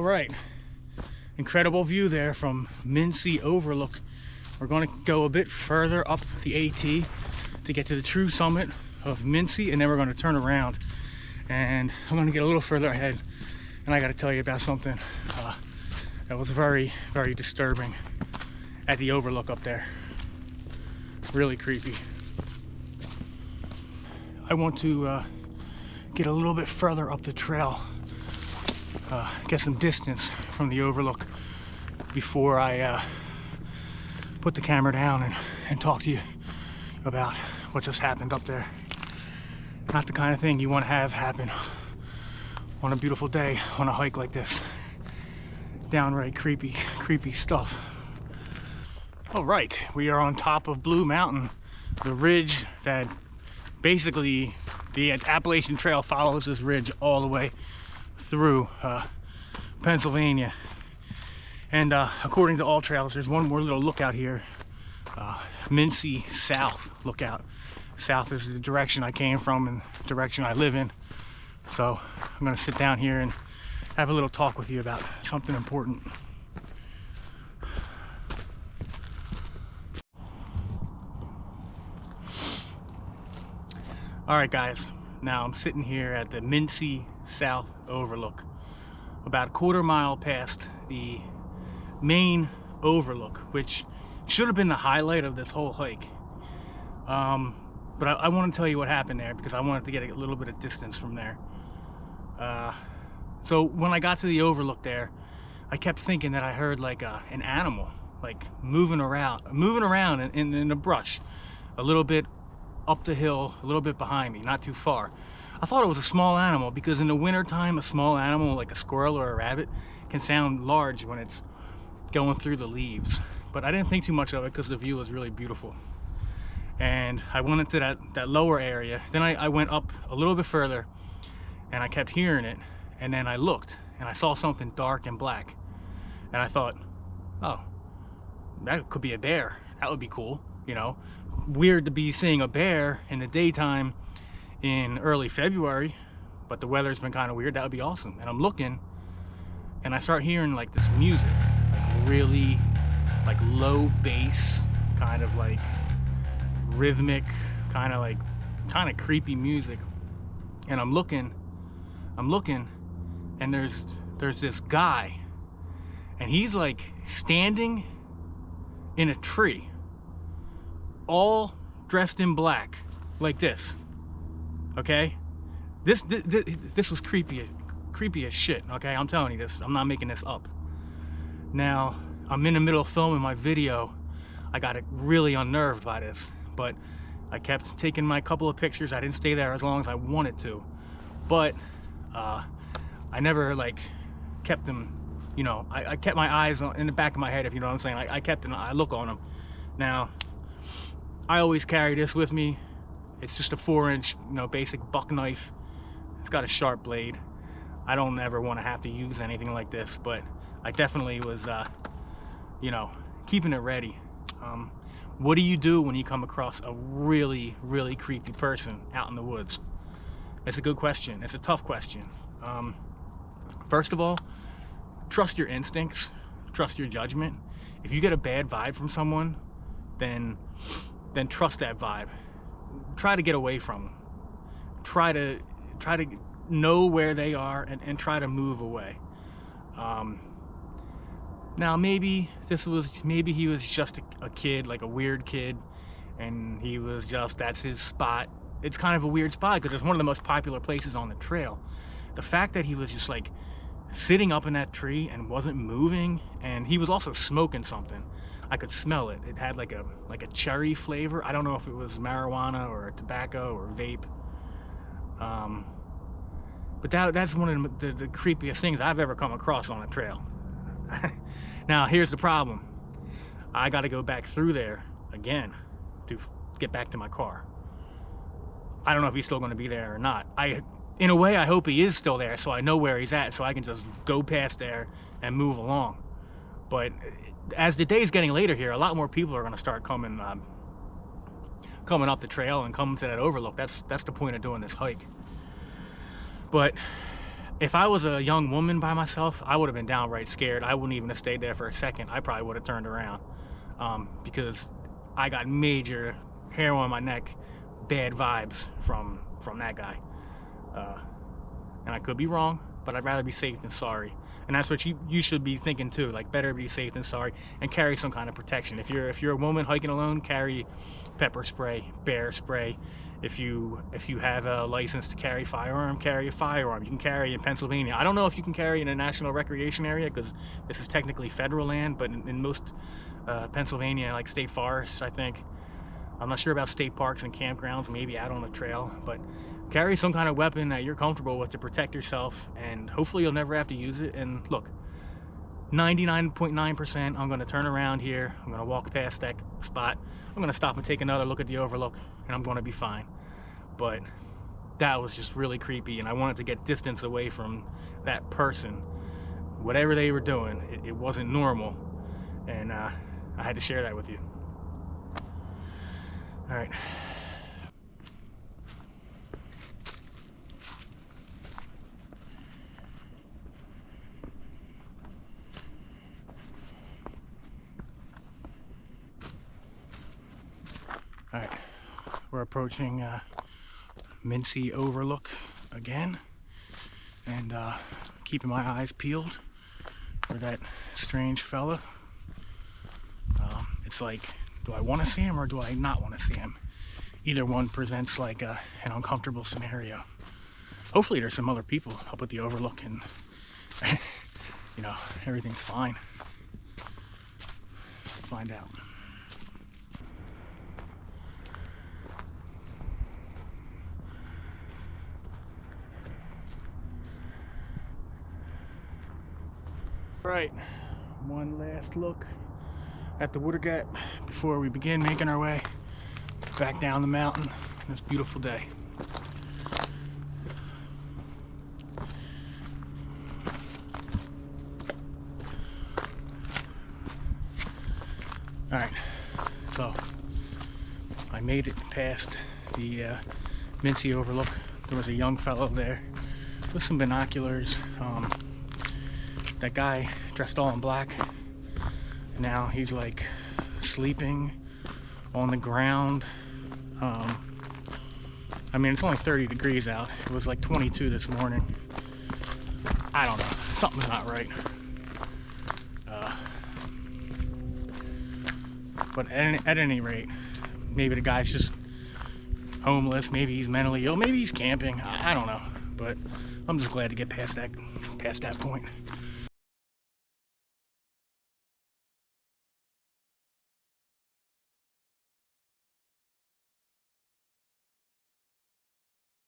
right, incredible view there from Mincy Overlook. We're going to go a bit further up the AT to get to the true summit of Mincy, and then we're going to turn around and I'm going to get a little further ahead, and I got to tell you about something that was very, very disturbing at the overlook up there. Really creepy. I want to get a little bit further up the trail, get some distance from the overlook before I put the camera down and talk to you about what just happened up there. Not the kind of thing you want to have happen on a beautiful day on a hike like this. Downright creepy, creepy stuff. All right, we are on top of Blue Mountain, the ridge that basically the Appalachian Trail follows this ridge all the way through Pennsylvania. And according to all trails, there's one more little lookout here, Mincy South lookout. South is the direction I came from and the direction I live in. So I'm gonna sit down here and have a little talk with you about something important. All right, guys, now I'm sitting here at the Mincy South Overlook, about a quarter mile past the main overlook, which should have been the highlight of this whole hike. But I want to tell you what happened there because I wanted to get a little bit of distance from there. So when I got to the overlook there, I kept thinking that I heard like an animal, like moving around in the brush, a little bit up the hill, a little bit behind me, not too far. I thought it was a small animal because in the wintertime, a small animal like a squirrel or a rabbit can sound large when it's going through the leaves. But I didn't think too much of it because the view was really beautiful. And I went into that lower area. Then I went up a little bit further and I kept hearing it. And then I looked and I saw something dark and black. And I thought, oh, that could be a bear. That would be cool, you know. Weird to be seeing a bear in the daytime in early February, but the weather's been kind of weird. That would be awesome. And I'm looking and I start hearing like this music, like really like low bass, kind of like rhythmic, kind of creepy music. And I'm looking and there's this guy and he's like standing in a tree, all dressed in black like this. Okay, this was creepy as shit. Okay, I'm telling you this, I'm not making this up. Now I'm in the middle of filming my video. I got really unnerved by this, but I kept taking my couple of pictures. I didn't stay there as long as I wanted to, but I never like kept them, you know, I kept my eyes in the back of my head, if you know what I'm saying. I kept I look on them. Now I always carry this with me. It's just a 4-inch, you know, basic buck knife. It's got a sharp blade. I don't ever want to have to use anything like this, but I definitely was you know, keeping it ready. What do you do when you come across a really, really creepy person out in the woods? It's a good question. It's a tough question. First of all, trust your instincts, trust your judgment. If you get a bad vibe from someone, then trust that vibe. Try to get away from them. Try to know where they are and try to move away. Now maybe he was just a kid, like a weird kid, and he was just, that's his spot. It's kind of a weird spot because it's one of the most popular places on the trail. The fact that he was just like sitting up in that tree and wasn't moving, and he was also smoking something. I could smell it. It had like a cherry flavor. I don't know if it was marijuana or tobacco or vape. But that's one of the creepiest things I've ever come across on a trail. Now here's the problem. I got to go back through there again to get back to my car. I don't know if he's still going to be there or not. In a way, I hope he is still there so I know where he's at, so I can just go past there and move along. But as the day's getting later here, a lot more people are going to start coming up the trail and coming to that overlook. That's the point of doing this hike. But If I was a young woman by myself, I would have been downright scared. I wouldn't even have stayed there for a second. I probably would have turned around, because I got major hair on my neck, bad vibes from that guy. And I could be wrong, but I'd rather be safe than sorry. And that's what you should be thinking too. Like, better be safe than sorry, and carry some kind of protection. If you're a woman hiking alone, carry pepper spray, bear spray. If you have a license to carry firearm, carry a firearm. You can carry in Pennsylvania. I don't know if you can carry in a national recreation area, because this is technically federal land, but in most Pennsylvania, like state forests, I think. I'm not sure about state parks and campgrounds, maybe out on the trail, but carry some kind of weapon that you're comfortable with to protect yourself, and hopefully you'll never have to use it. And look, 99.9%, I'm going to turn around here, I'm going to walk past that spot, I'm going to stop and take another look at the overlook, and I'm going to be fine. But that was just really creepy, and I wanted to get distance away from that person. Whatever they were doing, it wasn't normal, and I had to share that with you. All right. All right, we're approaching Mincy Overlook again, and keeping my eyes peeled for that strange fella. It's like, do I want to see him or do I not want to see him? Either one presents like an uncomfortable scenario. Hopefully there's some other people up at the overlook and you know, everything's fine. Find out. Right, one last look at the water gap before we begin making our way back down the mountain this beautiful day. All right, so I made it past the Mincy Overlook. There was a young fellow there with some binoculars. That guy dressed all in black, now he's like sleeping on the ground. I mean, it's only 30 degrees out. It was like 22 this morning. I don't know, something's not right. But at any rate, maybe the guy's just homeless, maybe he's mentally ill, maybe he's camping, I don't know. But I'm just glad to get past that point.